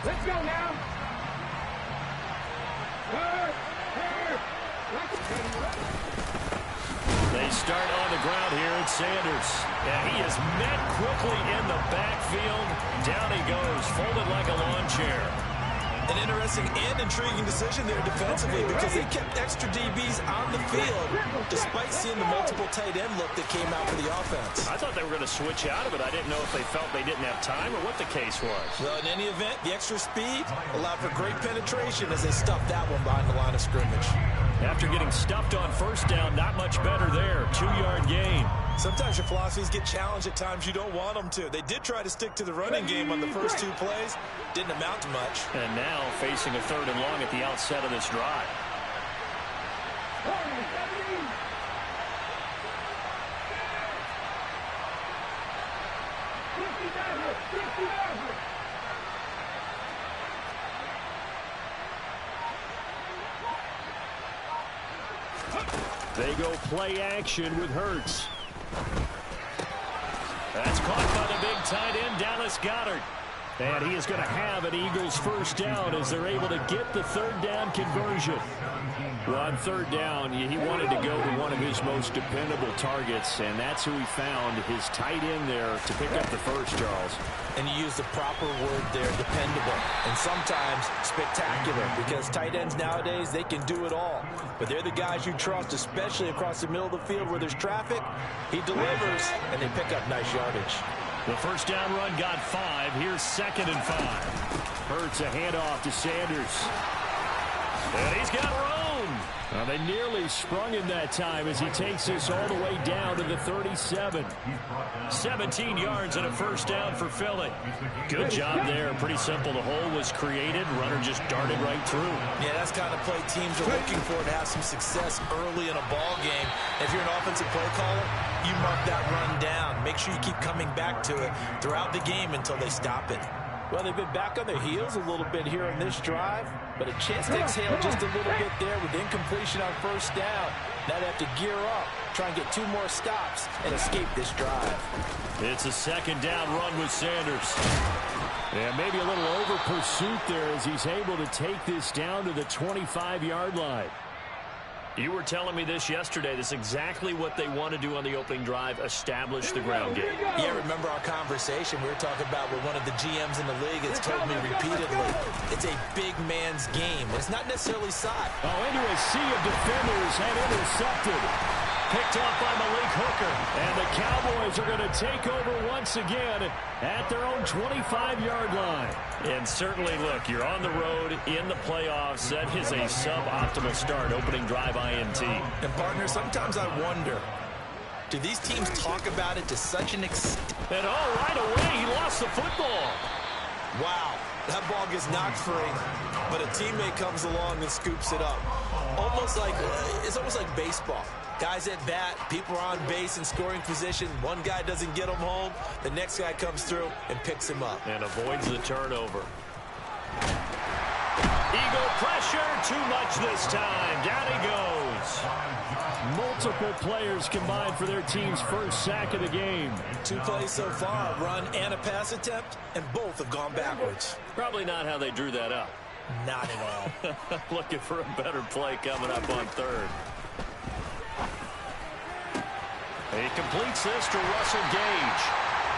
Let's go now. They start on the ground here at Sanders. And he is met quickly in the backfield. Down he goes, folded like a lawn chair. An interesting and intriguing decision there defensively because they kept extra DBs on the field despite seeing the multiple tight end look that came out for the offense. I thought they were going to switch out of it. I didn't know if they felt they didn't have time or what the case was. Well, in any event, the extra speed allowed for great penetration as they stuffed that one behind the line of scrimmage. After getting stuffed on first down, not much better there. 2-yard gain. Sometimes your philosophies get challenged at times you don't want them to. They did try to stick to the running game on the first 2 plays. Didn't amount to much. And now facing a 3rd and long at the outset of this drive. They go play action with Hurts. That's caught by the big tight end, Dallas Goedert. And he is going to have an Eagles first down as they're able to get the 3rd down conversion. Well, on 3rd down, he wanted to go to one of his most dependable targets, and that's who he found, his tight end there, to pick up the first, Charles. And you use the proper word there, dependable, and sometimes spectacular, because tight ends nowadays, they can do it all. But they're the guys you trust, especially across the middle of the field where there's traffic. He delivers, and they pick up nice yardage. The first down run got 5. Here's 2nd and 5. Hurts a handoff to Sanders. And he's got room. Well, they nearly sprung him that time as he takes this all the way down to the 37. 17 yards and a first down for Philly. Good job there. Pretty simple. The hole was created. Runner just darted right through. Yeah, that's kind of play teams are looking for to have some success early in a ball game. If you're an offensive play caller, you mark that run down. Make sure you keep coming back to it throughout the game until they stop it. Well, they've been back on their heels a little bit here on this drive, but a chance to exhale just a little bit there with incompletion on first down. Now they have to gear up, try and get 2 more stops, and escape this drive. It's a 2nd down run with Sanders. And maybe a little over pursuit there as he's able to take this down to the 25-yard line. You were telling me this yesterday. This is exactly what they want to do on the opening drive, establish the ground game. Yeah, remember our conversation we were talking about with one of the GMs in the league has told me repeatedly, it's a big man's game. It's not necessarily side. Oh, into a sea of defenders and intercepted. Picked off by Malik Hooker. And the Cowboys are going to take over once again at their own 25-yard line. And certainly, look, you're on the road in the playoffs. That is a suboptimal start, opening drive INT. And, partner, sometimes I wonder, do these teams talk about it to such an extent? And, oh, right away, he lost the football. Wow, that ball gets knocked free, but a teammate comes along and scoops it up. It's almost like baseball. Guys at bat, people are on base in scoring position. One guy doesn't get him home. The next guy comes through and picks him up. And avoids the turnover. Eagle pressure, too much this time. Down he goes. Multiple players combined for their team's first sack of the game. 2 plays so far, a run and a pass attempt, and both have gone backwards. Probably not how they drew that up. Not at all. Looking for a better play coming up on 3rd. He completes this to Russell Gage.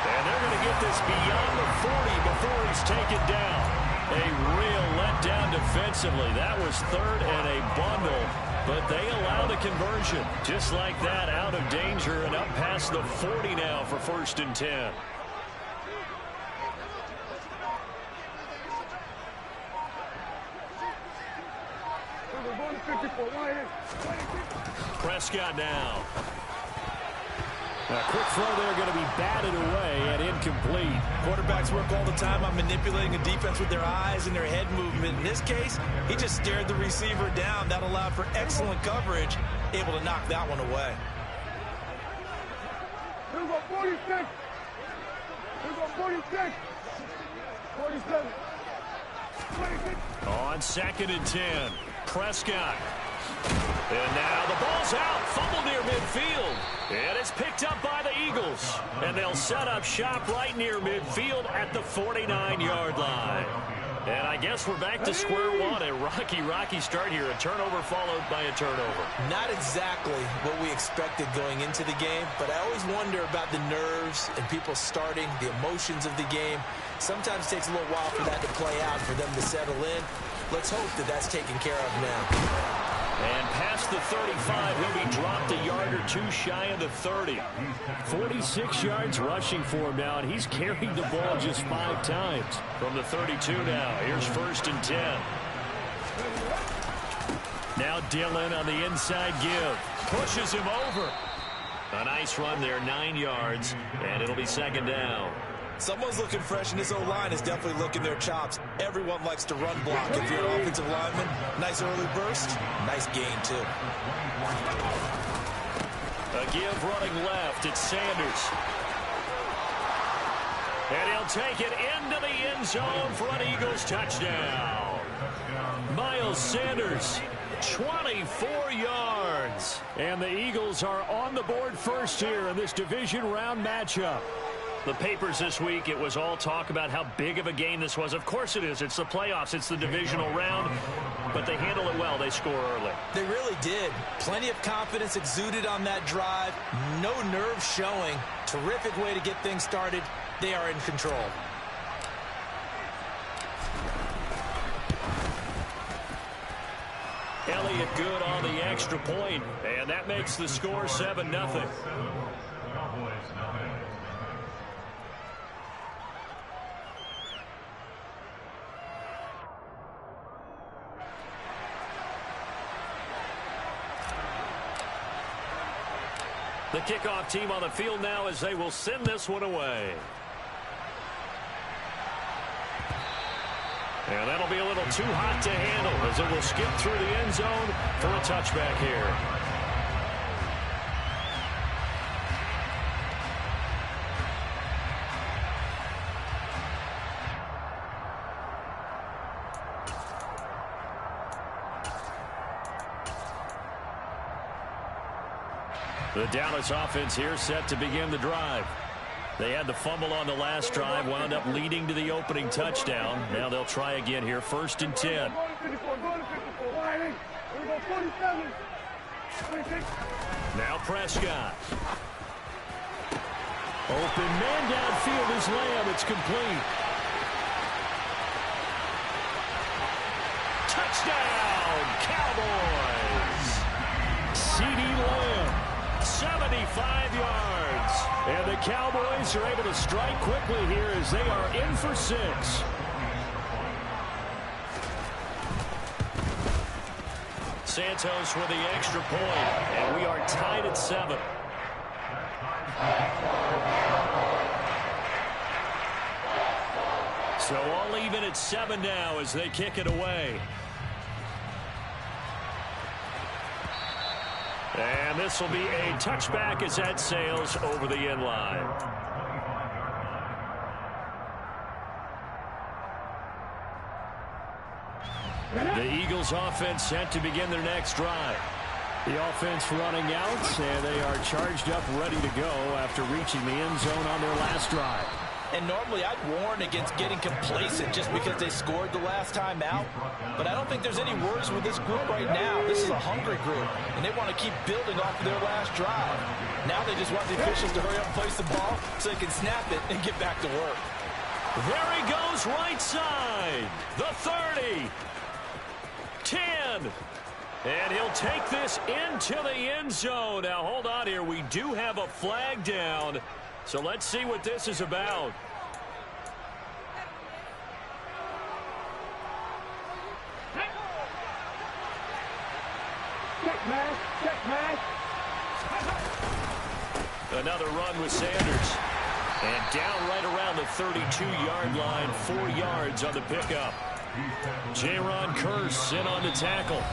And they're going to get this beyond the 40 before he's taken down. A real letdown defensively. That was 3rd and a bundle. But they allow the conversion. Just like that, out of danger and up past the 40 now for 1st and 10. Prescott now. A quick throw there going to be batted away and incomplete. Quarterbacks work all the time on manipulating a defense with their eyes and their head movement. In this case, he just stared the receiver down. That allowed for excellent coverage, able to knock that one away. Here we go, 46. Here we go, 46. 47. 26. On 2nd and 10, Prescott. And now the ball's out. Fumble near midfield. And it's picked up by the Eagles. And they'll set up shop right near midfield at the 49-yard line. And I guess we're back to square one. A rocky start here. A turnover followed by a turnover. Not exactly what we expected going into the game, but I always wonder about the nerves and people starting, the emotions of the game. Sometimes it takes a little while for that to play out, for them to settle in. Let's hope that that's taken care of now. And past the 35, he'll be dropped a yard or two shy of the 30. 46 yards rushing for him now, and he's carried the ball just 5 times. From the 32 now, here's 1st and 10. Now Dillon on the inside give. Pushes him over. A nice run there, 9 yards, and it'll be 2nd down. Someone's looking fresh, and this O-line is definitely licking their chops. Everyone likes to run block. If you're an offensive lineman, nice early burst, nice gain, too. A give running left. It's Sanders. And he'll take it into the end zone for an Eagles touchdown. Miles Sanders, 24 yards. And the Eagles are on the board first here in this division round matchup. The papers this week, it was all talk about how big of a game this was. Of course it is. It's the playoffs. It's the divisional round. But they handle it well. They score early. They really did. Plenty of confidence exuded on that drive. No nerves showing. Terrific way to get things started. They are in control. Elliott good on the extra point. And that makes the score 7-0. The kickoff team on the field now as they will send this one away. And that'll be a little too hot to handle as it will skip through the end zone for a touchback here. The Dallas offense here set to begin the drive. They had the fumble on the last drive, wound up leading to the opening touchdown. Now they'll try again here, 1st and 10. Now Prescott. Open man downfield is Lamb. It's complete. Touchdown, Cowboys. CeeDee Lamb. 75 yards. And the Cowboys are able to strike quickly here as they are in for 6. Santos with the extra point, and we are tied at 7. So all even at 7 now as they kick it away. And this will be a touchback as that sails over the end line. The Eagles offense set to begin their next drive. The offense running out, and they are charged up, ready to go after reaching the end zone on their last drive. And normally I'd warn against getting complacent just because they scored the last time out. But I don't think there's any worries with this group right now. This is a hungry group, and they want to keep building off of their last drive. Now they just want the officials to hurry up and place the ball so they can snap it and get back to work. There he goes right side. The 30. 10. And he'll take this into the end zone. Now, hold on here. We do have a flag down. So let's see what this is about. Another run with Sanders. And down right around the 32-yard line. 4 yards on the pickup. Jaron Kearse in on the tackle.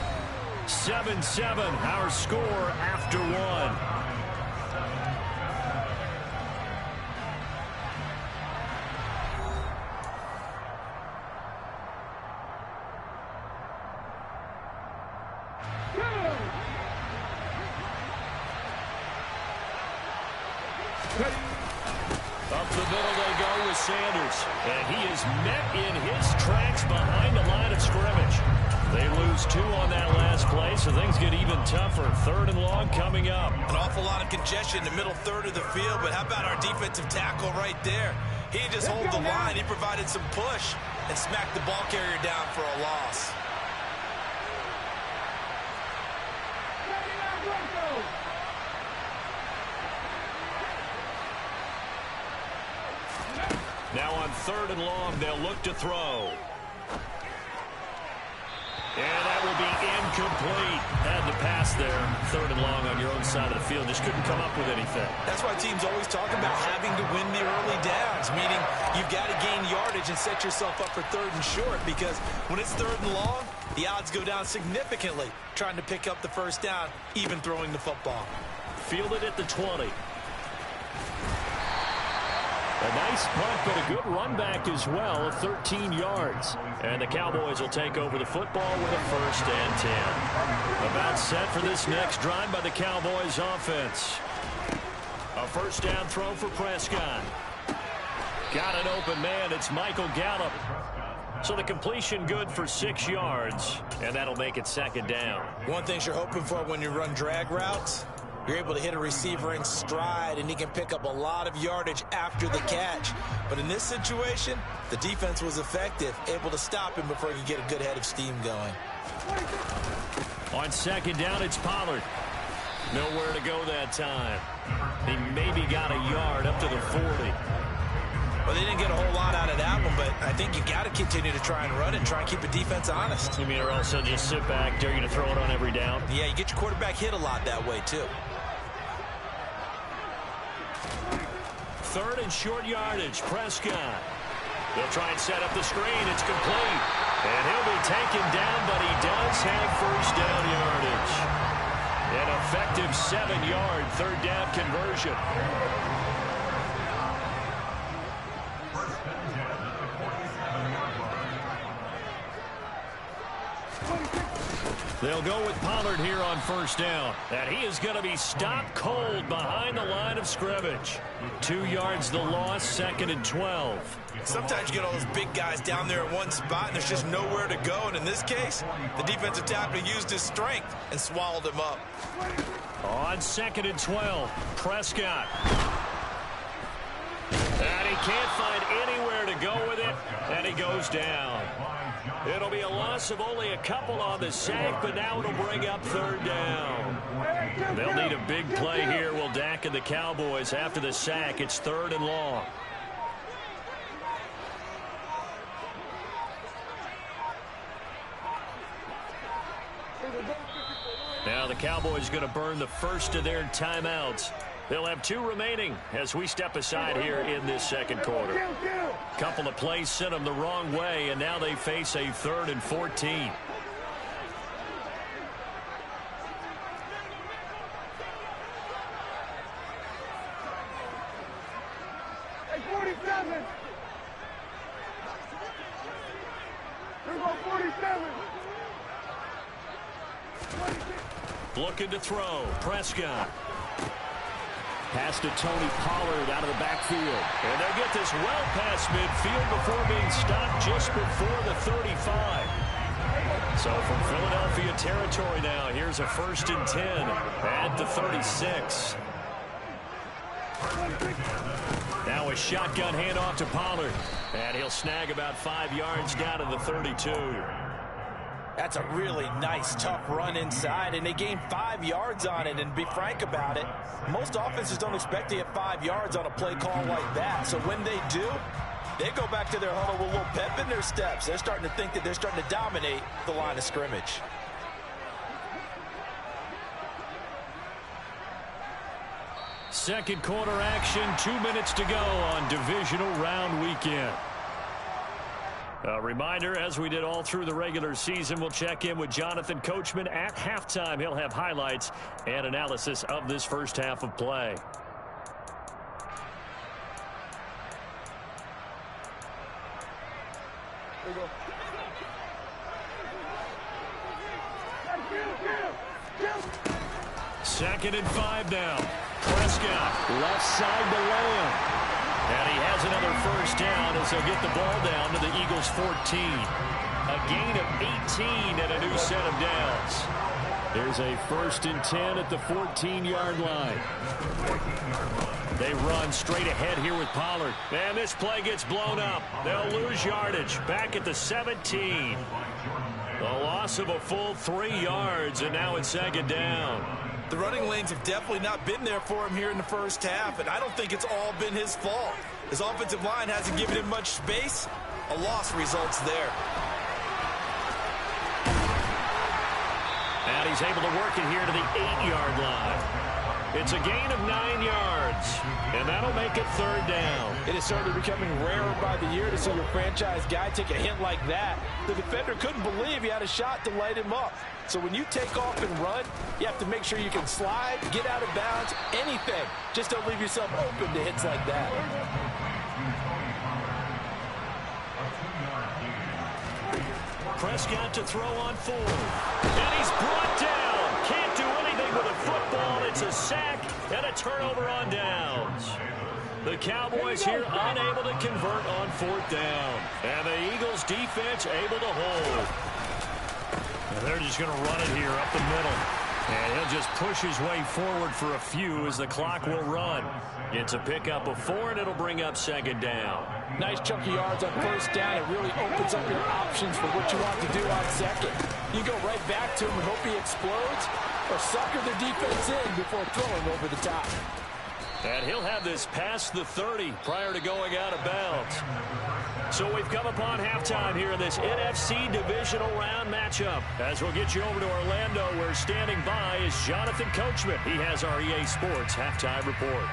7-7, our score after 1. Up the middle they go with Sanders. And he is met in his tracks behind the line of scrimmage. They lose 2 on that last play, so things get even tougher. 3rd and long coming up. An awful lot of congestion in the middle third of the field, but how about our defensive tackle right there? He didn't just hold the line. He provided some push and smacked the ball carrier down for a loss. Now on 3rd and long, they'll look to throw. And that will be incomplete. Had to pass there. 3rd and long on your own side of the field. Just couldn't come up with anything. That's why teams always talk about having to win the early downs, meaning you've got to gain yardage and set yourself up for 3rd and short, because when it's 3rd and long, the odds go down significantly trying to pick up the first down, even throwing the football. Fielded at the 20. A nice punt, but a good run back as well of 13 yards. And the Cowboys will take over the football with a 1st and 10. About set for this next drive by the Cowboys offense. A 1st down throw for Prescott. Got an open man. It's Michael Gallup. So the completion good for 6 yards, and that'll make it 2nd down. One thing you're hoping for when you run drag routes, you're able to hit a receiver in stride, and he can pick up a lot of yardage after the catch. But in this situation, the defense was effective, able to stop him before he could get a good head of steam going. On 2nd down, it's Pollard. Nowhere to go that time. He maybe got a yard up to the 40. Well, they didn't get a whole lot out of that one, but I think you got to continue to try and run and try and keep the defense honest. You mean or also just sit back, dare you to throw it on every down? Yeah, you get your quarterback hit a lot that way, too. 3rd and short yardage, Prescott. They'll try and set up the screen. It's complete. And he'll be taken down, but he does have 1st down yardage. An effective 7-yard 3rd down conversion. They'll go with Pollard here on 1st down. And he is going to be stopped cold behind the line of scrimmage. 2 yards the loss, 2nd and 12. Sometimes you get all those big guys down there in one spot, and there's just nowhere to go. And in this case, the defensive tackle used his strength and swallowed him up. On 2nd and 12, Prescott. And he can't find anywhere to go with it, and he goes down. It'll be a loss of only a couple on the sack, but now it'll bring up 3rd down. They'll need a big play here, will Dak and the Cowboys. After the sack, it's 3rd and long. Now the Cowboys going to burn the first of their timeouts. They'll have 2 remaining as we step aside here in this 2nd quarter. Couple of plays sent them the wrong way, and now they face a 3rd and 14. Hey, 47. Here go 47. Looking to throw. Prescott. Pass to Tony Pollard out of the backfield. And they'll get this well past midfield before being stopped just before the 35. So from Philadelphia territory now, here's a 1st and 10 at the 36. Now a shotgun handoff to Pollard. And he'll snag about 5 yards down to the 32. That's a really nice, tough run inside, and they gained 5 yards on it. And be frank about it, most offenses don't expect to get 5 yards on a play call like that. So when they do, they go back to their huddle with a little pep in their steps. They're starting to think that they're starting to dominate the line of scrimmage. Second quarter action, 2 minutes to go on divisional round weekend. A reminder, as we did all through the regular season, we'll check in with Jonathan Coachman at halftime. He'll have highlights and analysis of this first half of play. Here we go. 2nd and 5 now. Prescott, left side to Lamb. And he has another first down as they'll get the ball down to the Eagles' 14. A gain of 18 and a new set of downs. There's a 1st and 10 at the 14-yard line. They run straight ahead here with Pollard. And this play gets blown up. They'll lose yardage back at the 17. The loss of a full 3 yards, and now it's 2nd down. The running lanes have definitely not been there for him here in the first half, and I don't think it's all been his fault. His offensive line hasn't given him much space. A loss results there. And he's able to work it here to the 8-yard line. It's a gain of 9 yards, and that'll make it 3rd down. It is certainly becoming rarer by the year to see your franchise guy take a hit like that. The defender couldn't believe he had a shot to light him up. So when you take off and run, you have to make sure you can slide, get out of bounds, anything. Just don't leave yourself open to hits like that. Prescott to throw on 4. And he's brought down. Can't do anything with a football. It's a sack and a turnover on downs. The Cowboys here unable to convert on 4th down. And the Eagles defense able to hold. And they're just going to run it here up the middle. And he'll just push his way forward for a few as the clock will run. It's a pickup of 4, and it'll bring up 2nd down. Nice chunk of yards on 1st down. It really opens up your options for what you want to do on 2nd. You go right back to him and hope he explodes, or sucker the defense in before throwing over the top. And he'll have this past the 30 prior to going out of bounds. So we've come upon halftime here in this NFC Divisional Round matchup. As we'll get you over to Orlando, where standing by is Jonathan Coachman. He has our EA Sports Halftime Report.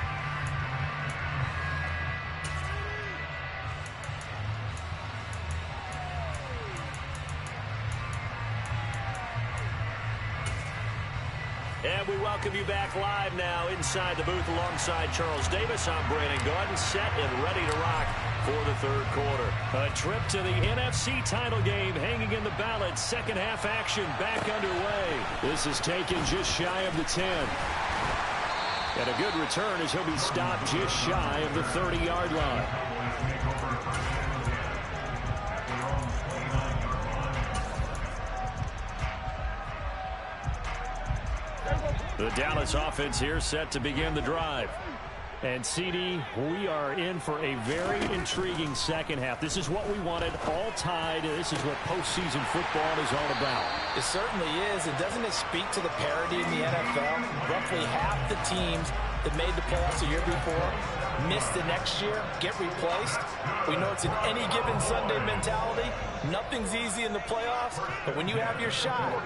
And we welcome you back live now inside the booth alongside Charles Davis. I'm Brandon Gordon, set and ready to rock for the 3rd quarter. A trip to the NFC title game hanging in the balance. 2nd half action back underway. This is taken just shy of the 10. And a good return as he'll be stopped just shy of the 30-yard line. The Dallas offense here set to begin the drive. And, CD, we are in for a very intriguing 2nd half. This is what we wanted, all tied. This is what postseason football is all about. It certainly is. And doesn't it speak to the parity in the NFL? Roughly half the teams that made the playoffs the year before miss the next year, get replaced. We know it's an any given Sunday mentality. Nothing's easy in the playoffs, but when you have your shot,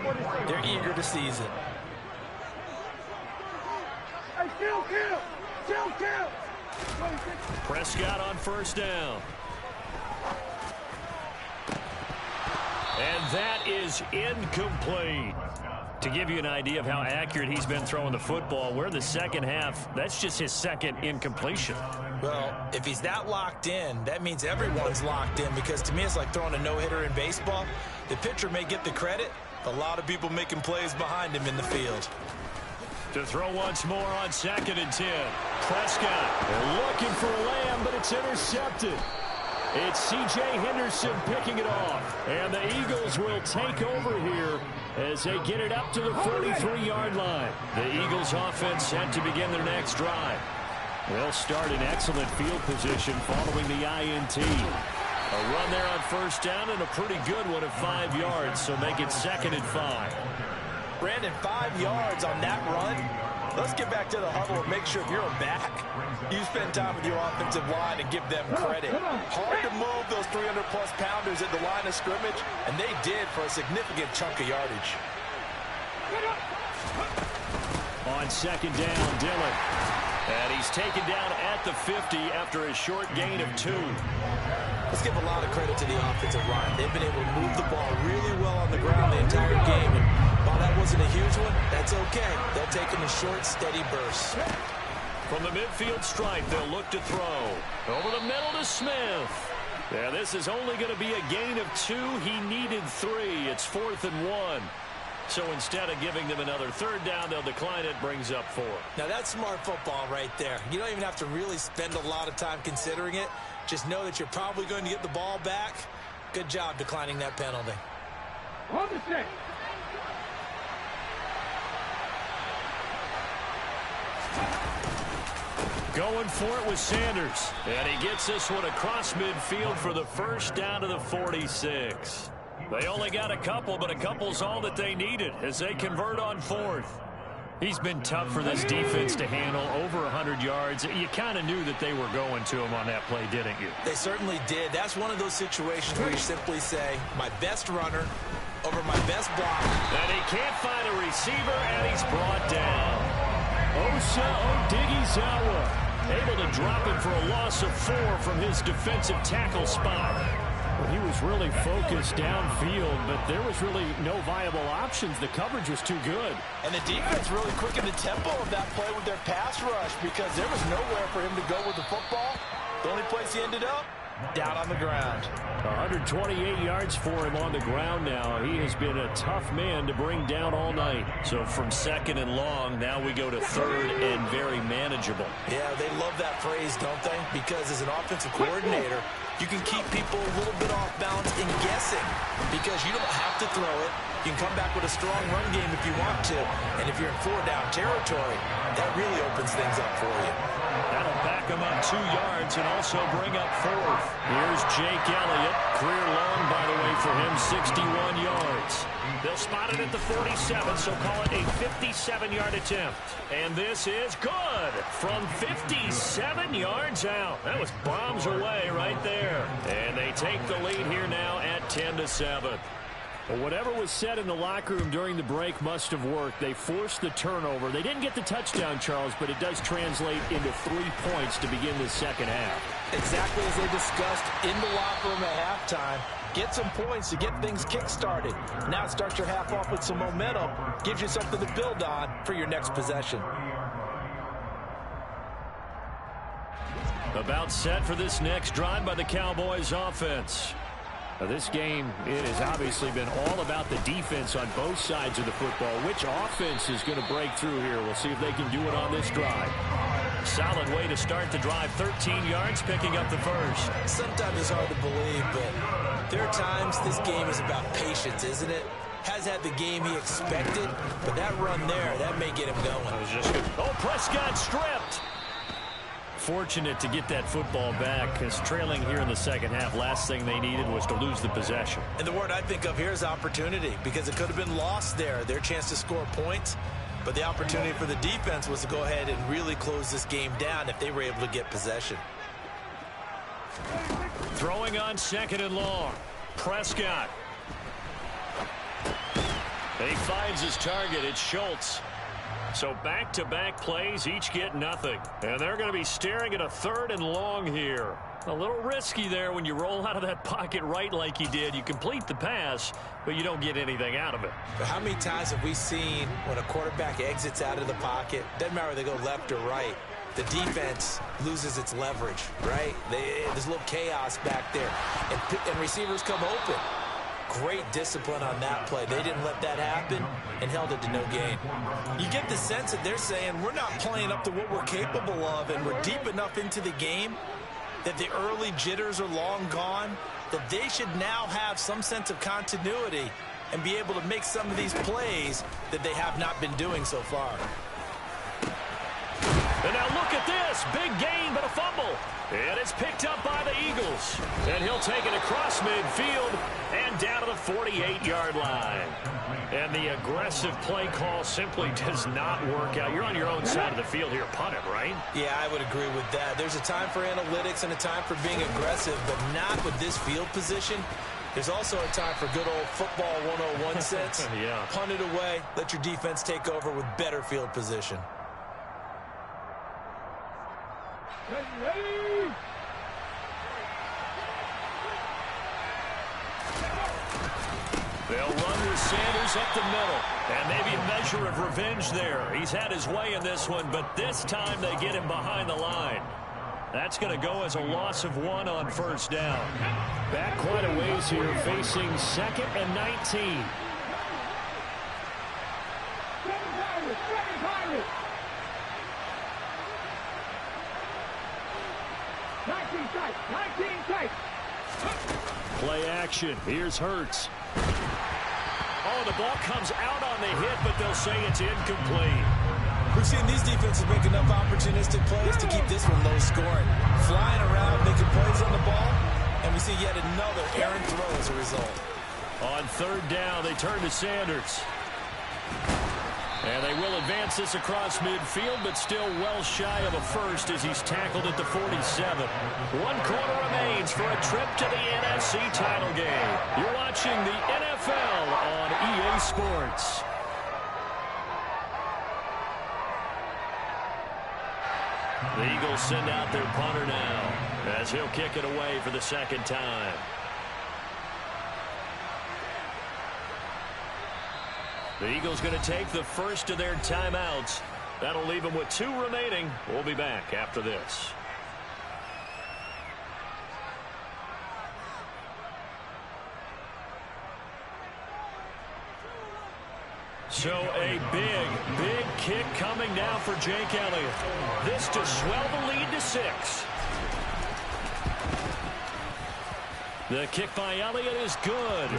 they're eager to seize it. Prescott on 1st down. And that is incomplete. To give you an idea of how accurate he's been throwing the football, we're in the 2nd half. That's just his 2nd incompletion. Well, if he's that locked in, that means everyone's locked in, because to me it's like throwing a no-hitter in baseball. The pitcher may get the credit, but a lot of people making plays behind him in the field. To throw once more on 2nd and 10. Prescott, they're looking for Lamb, but it's intercepted. It's C.J. Henderson picking it off. And the Eagles will take over here as they get it up to the 43-yard line. The Eagles offense set to begin their next drive. They'll start in excellent field position following the INT. A run there on 1st down and a pretty good one of 5 yards, so make it 2nd and 5. Brandon, 5 yards on that run. Let's get back to the huddle and make sure if you're a back, you spend time with your offensive line and give them credit. Hard to move those 300-plus pounders at the line of scrimmage, and they did for a significant chunk of yardage. On 2nd down, Dillon. And he's taken down at the 50 after a short gain of 2. Let's give a lot of credit to the offensive line. They've been able to move the ball really well on the ground the entire game. And while that wasn't a huge one, that's okay. They'll take in a short, steady burst. From the midfield stripe, they'll look to throw. Over the middle to Smith. Yeah, this is only going to be a gain of 2. He needed 3. It's 4th and 1. So instead of giving them another third down, they'll decline it, brings up 4. Now that's smart football right there. You don't even have to really spend a lot of time considering it. Just know that you're probably going to get the ball back. Good job declining that penalty. On the stick. Going for it with Sanders. And he gets this one across midfield for the first down to the 46. They only got a couple, but a couple's all that they needed as they convert on 4th. He's been tough for this defense to handle, over 100 yards. You kind of knew that they were going to him on that play, didn't you? They certainly did. That's one of those situations where you simply say, my best runner over my best block. And he can't find a receiver, and he's brought down. Osa Odighizuwa able to drop it for a loss of 4 from his defensive tackle spot. Well, he was really focused downfield, but there was really no viable options. The coverage was too good. And the defense really quickened the tempo of that play with their pass rush because there was nowhere for him to go with the football. The only place he ended up, down on the ground. 128 yards for him on the ground now. He has been a tough man to bring down all night. So from 2nd and long, now we go to 3rd and very manageable. Yeah, they love that phrase, don't they? Because as an offensive coordinator, you can keep people a little bit off balance and guessing because you don't have to throw it. You can come back with a strong run game if you want to. And if you're in 4-down territory, that really opens things up for you. That'll back him up 2 yards and also bring up 4th. Here's Jake Elliott. Career long, by the way, for him, 61 yards. They'll spot it at the 47, so call it a 57-yard attempt. And this is good from 57 yards out. That was bombs away right there. And they take the lead here now at 10-7. Well, whatever was said in the locker room during the break must have worked. They forced the turnover. They didn't get the touchdown, Charles, but it does translate into 3 points to begin the second half. Exactly as they discussed in the locker room at halftime. Get some points to get things kick-started. Now start your half off with some momentum. Gives you something to build on for your next possession. About set for this next drive by the Cowboys offense. Now, this game, it has obviously been all about the defense on both sides of the football. Which offense is going to break through here? We'll see if they can do it on this drive. Solid way to start the drive. 13 yards, picking up the first. Sometimes it's hard to believe, but there are times this game is about patience, isn't it? Has had the game he expected, but that run there, that may get him going. Oh, Prescott stripped. Fortunate to get that football back because trailing here in the second half, last thing they needed was to lose the possession. And the word I think of here is opportunity because it could have been lost there. Their chance to score points, but the opportunity for the defense was to go ahead and really close this game down if they were able to get possession. Throwing on 2nd and long. Prescott. He finds his target. It's Schultz. So back-to-back plays, each get nothing. And they're going to be staring at a 3rd and long here. A little risky there when you roll out of that pocket right like he did. You complete the pass, but you don't get anything out of it. But how many times have we seen when a quarterback exits out of the pocket, doesn't matter whether they go left or right, the defense loses its leverage, right? There's a little chaos back there, and receivers come open. Great discipline on that play. They didn't let that happen and held it to no gain. You get the sense that they're saying we're not playing up to what we're capable of, and we're deep enough into the game that the early jitters are long gone, that they should now have some sense of continuity and be able to make some of these plays that they have not been doing so far. And now look at this. Big gain, but a fumble. And it's picked up by the Eagles. And he'll take it across midfield and down to the 48-yard line. And the aggressive play call simply does not work out. You're on your own side of the field here. Punt it, right? Yeah, I would agree with that. There's a time for analytics and a time for being aggressive, but not with this field position. There's also a time for good old football 101 sense. Yeah. Punt it away. Let your defense take over with better field position. Ready? They'll run with Sanders up the middle. And maybe a measure of revenge there. He's had his way in this one, but this time they get him behind the line. That's going to go as a loss of 1 on first down. Back quite a ways here, facing 2nd and 19. Play action. Here's Hurts. Oh, the ball comes out on the hit, but they'll say it's incomplete. We've seen these defenses make enough opportunistic plays to keep this one low scoring. Flying around, making plays on the ball, and we see yet another errant throw as a result. On third down, they turn to Sanders. And they will advance this across midfield, but still well shy of a first as he's tackled at the 47. 1 quarter remains for a trip to the NFC title game. You're watching the NFL on EA Sports. The Eagles send out their punter now as he'll kick it away for the second time. The Eagles going to take the first of their timeouts. That'll leave them with 2 remaining. We'll be back after this. So a big kick coming now for Jake Elliott. This to swell the lead to 6. The kick by Elliott is good.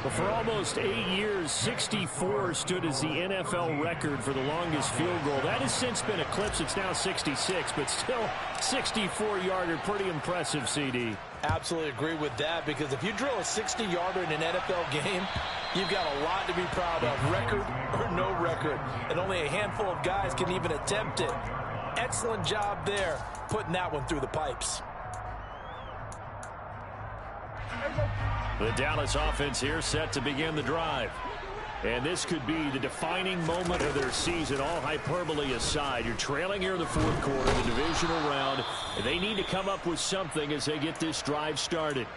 But for almost 8 years, 64 stood as the NFL record for the longest field goal. That has since been eclipsed. It's now 66, but still 64-yarder. Pretty impressive, CD. Absolutely agree with that, because if you drill a 60-yarder in an NFL game, you've got a lot to be proud of, record or no record. And only a handful of guys can even attempt it. Excellent job there, putting that one through the pipes. The Dallas offense here set to begin the drive. And this could be the defining moment of their season, all hyperbole aside. You're trailing here in the fourth quarter, the divisional round. And they need to come up with something as they get this drive started.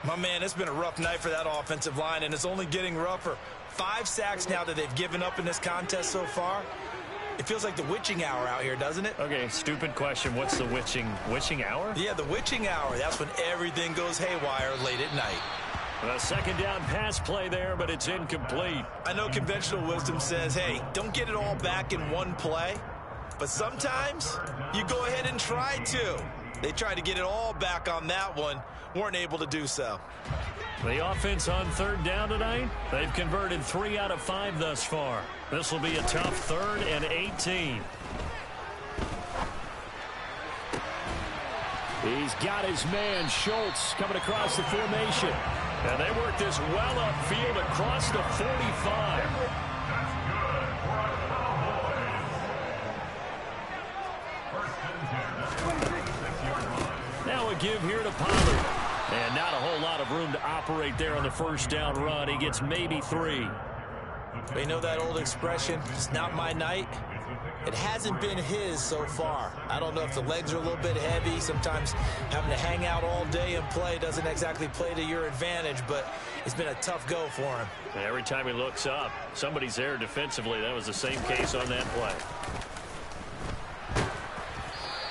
My man, it's been a rough night for that offensive line, and it's only getting rougher. 5 sacks now that they've given up in this contest so far. It feels like the witching hour out here, doesn't it? Okay, stupid question. What's the witching hour? Yeah, the witching hour. That's when everything goes haywire late at night. A second down pass play there, but it's incomplete. I know conventional wisdom says, hey, don't get it all back in one play. But sometimes you go ahead and try to. They tried to get it all back on that one. Weren't able to do so. The offense on third down tonight, they've converted 3 out of 5 thus far. This will be a tough 3rd and 18. He's got his man, Schultz, coming across the formation. And they work this well upfield across the 45. Now a give here to Pollard. And not a whole lot of room to operate there on the first down run. He gets maybe 3. We know that old expression, it's not my night. It hasn't been his so far. I don't know if the legs are a little bit heavy. Sometimes having to hang out all day and play doesn't exactly play to your advantage, but it's been a tough go for him. And every time he looks up, somebody's there defensively. That was the same case on that play.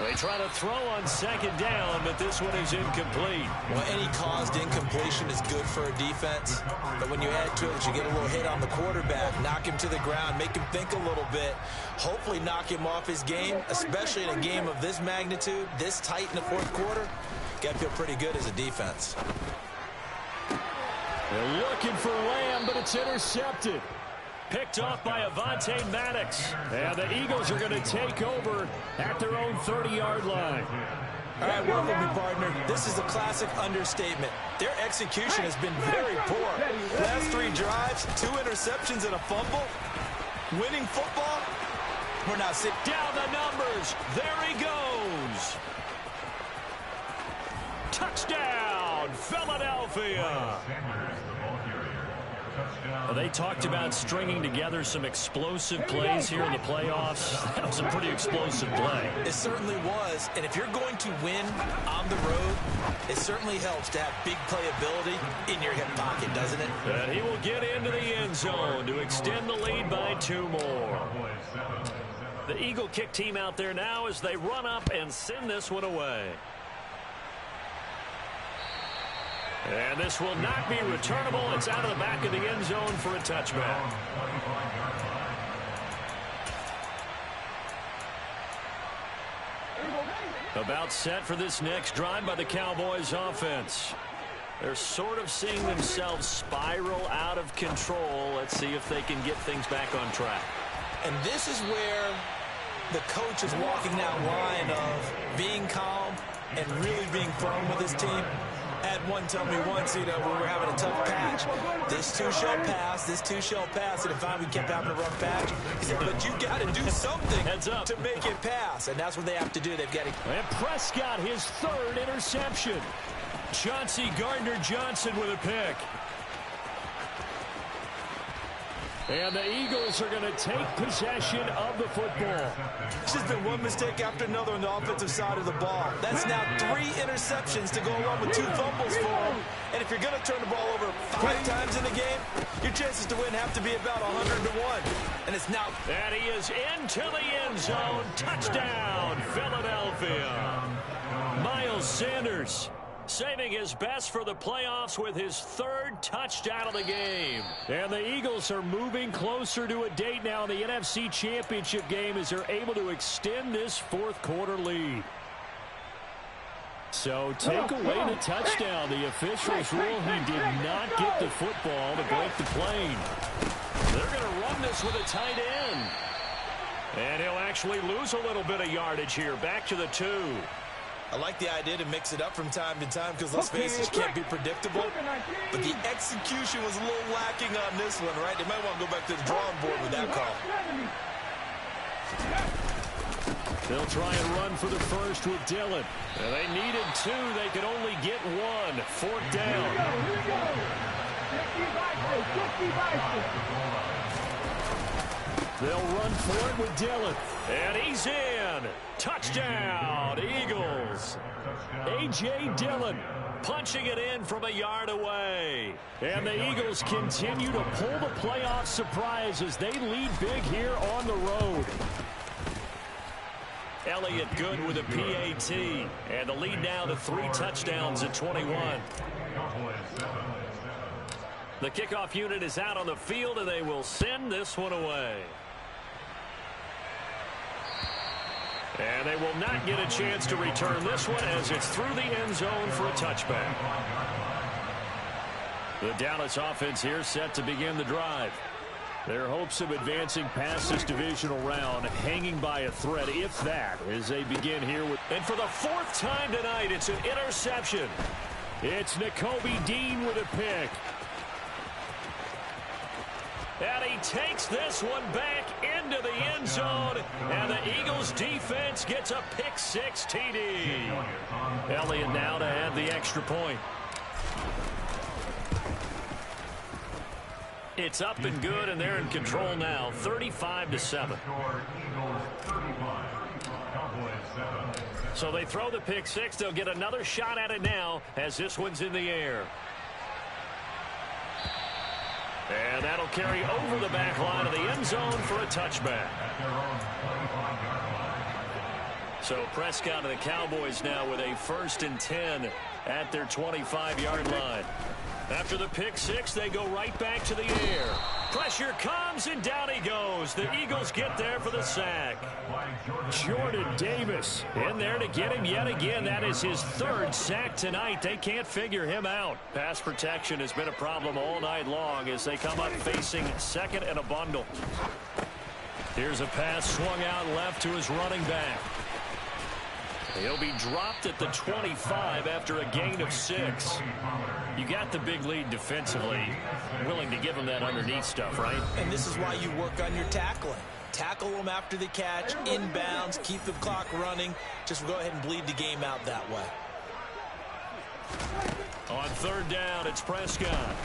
They try to throw on second down, but this one is incomplete. Well, any caused incompletion is good for a defense. But when you add to it, you get a little hit on the quarterback, knock him to the ground, make him think a little bit, hopefully knock him off his game, especially in a game of this magnitude, this tight in the fourth quarter. Got to feel pretty good as a defense. They're looking for Lamb, but it's intercepted. Picked off by Avonte Maddox. And the Eagles are going to take over at their own 30-yard line. All right, work with me, partner. This is a classic understatement. Their execution has been very poor. Last 3 drives, 2 interceptions and a fumble. Winning football? We're not sitting. Down the numbers. There he goes. Touchdown, Philadelphia. They talked about stringing together some explosive plays here in the playoffs. That was a pretty explosive play. It certainly was. And if you're going to win on the road, it certainly helps to have big playability in your hip pocket, doesn't it? And he will get into the end zone to extend the lead by 2 more. The Eagle kick team out there now as they run up and send this one away. And this will not be returnable. It's out of the back of the end zone for a touchback. About set for this next drive by the Cowboys offense. They're sort of seeing themselves spiral out of control. Let's see if they can get things back on track. And this is where the coach is walking that line of being calm and really being firm with his team. I had one tell me once, you know, when we were having a tough patch, this too shall pass, this too shall pass. And if we kept having a rough patch, he said, but you got to do something to make it pass. And that's what they have to do. They've got to. And Prescott, his third interception. Chauncey Gardner-Johnson with a pick. And the Eagles are going to take possession of the football. It's just been one mistake after another on the offensive side of the ball. That's now 3 interceptions to go along with 2 fumbles for them. And if you're going to turn the ball over 5 times in the game, your chances to win have to be about 100-1. And it's now. And he is into the end zone. Touchdown, Philadelphia. Miles Sanders saving his best for the playoffs with his 3rd touchdown of the game. And the Eagles are moving closer to a date now in the NFC Championship game as they're able to extend this 4th quarter lead. So take away the touchdown. The officials rule he did not get the football to break the plane. They're going to run this with a tight end. And he'll actually lose a little bit of yardage here. Back to the 2. I like the idea to mix it up from time to time because, let's face it, can't be predictable. But the execution was a little lacking on this one, right? They might want to go back to the drawing board with that call. They'll try and run for the first with Dillon. And they needed 2. They could only get 1. 4th down. They'll run for it with Dillon. And he's in. Touchdown, Eagles. A.J. Dillon punching it in from a yard away. And the Eagles continue to pull the playoff surprise as they lead big here on the road. Elliott good with a PAT. And the lead now to 3 touchdowns at 21. The kickoff unit is out on the field, and they will send this one away. And they will not get a chance to return this one as it's through the end zone for a touchback. The Dallas offense here set to begin the drive. Their hopes of advancing past this divisional round hanging by a thread, if that, as they begin here with. And for the 4th time tonight, it's an interception. It's Nakobe Dean with a pick. And he takes this one back into the end zone. And the Eagles defense gets a pick-6 TD. Elliott now to add the extra point. It's up and good, and they're in control now, 35-7. So they throw the pick-6. They'll get another shot at it now as this one's in the air. And that'll carry over the back line of the end zone for a touchback. So Prescott and the Cowboys now with a 1st and 10 at their 25-yard line. After the pick-6, they go right back to the air. Pressure comes, and down he goes. The Eagles get there for the sack. Jordan Davis in there to get him yet again. That is his 3rd sack tonight. They can't figure him out. Pass protection has been a problem all night long as they come up facing 2nd and a bundle. Here's a pass swung out left to his running back. He'll be dropped at the 25 after a gain of 6. You got the big lead defensively. Willing to give him that underneath stuff, right? And this is why you work on your tackling. Tackle them after the catch, inbounds, keep the clock running. Just go ahead and bleed the game out that way. On 3rd down, it's Prescott.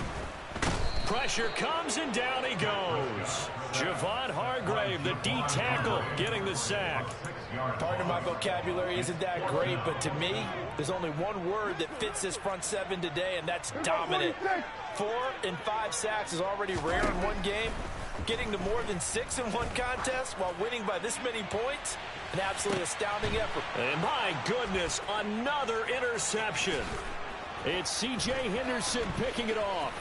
Pressure comes, and down he goes. Javon Hargrave, the D tackle, getting the sack. Pardon my vocabulary isn't that great, but to me, there's only one word that fits this front 7 today, and that's dominant. 4 and 5 sacks is already rare in one game. Getting to more than 6 in one contest while winning by this many points, an absolutely astounding effort. And my goodness, another interception. It's C.J. Henderson picking it off.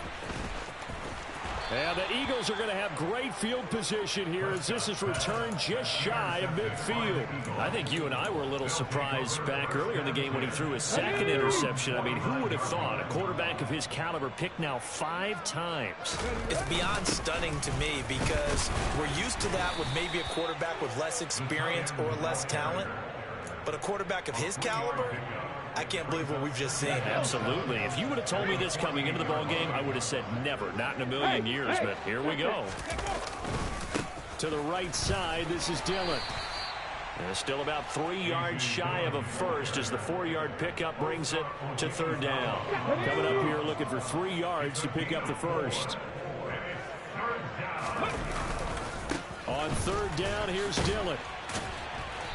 And the Eagles are going to have great field position here as this is returned just shy of midfield. I think you and I were a little surprised back earlier in the game when he threw his second interception. I mean, who would have thought a quarterback of his caliber picked now 5 times? It's beyond stunning to me because we're used to that with maybe a quarterback with less experience or less talent. But a quarterback of his caliber, I can't believe what we've just seen. Absolutely. If you would have told me this coming into the ball game, I would have said never, not in a million years. But here we go. To the right side, this is Dillon. And still about 3 yards shy of a first as the 4-yard pickup brings it to 3rd down. Coming up here looking for 3 yards to pick up the first. On 3rd down, here's Dillon.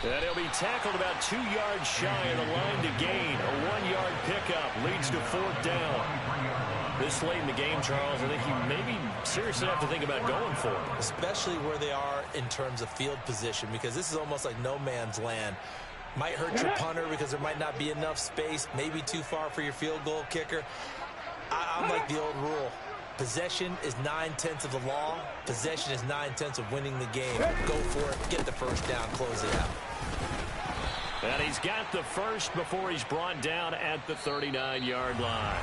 And he'll be tackled about 2 yards shy of the line to gain. A 1-yard pickup leads to 4th down. This late in the game, Charles, I think you maybe seriously have to think about going for it. Especially where they are in terms of field position, because this is almost like no man's land. Might hurt your punter because there might not be enough space, maybe too far for your field goal kicker. I'm like the old rule. Possession is 9/10 of the law. Possession is 9/10 of winning the game. Go for it. Get the first down. Close it out. And he's got the first before he's brought down at the 39-yard line.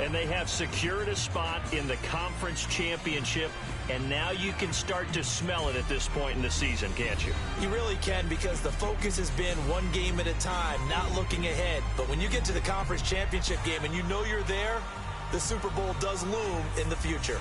And they have secured a spot in the conference championship. And now you can start to smell it at this point in the season, can't you? You really can, because the focus has been one game at a time, not looking ahead. But when you get to the conference championship game and you know you're there, the Super Bowl does loom in the future.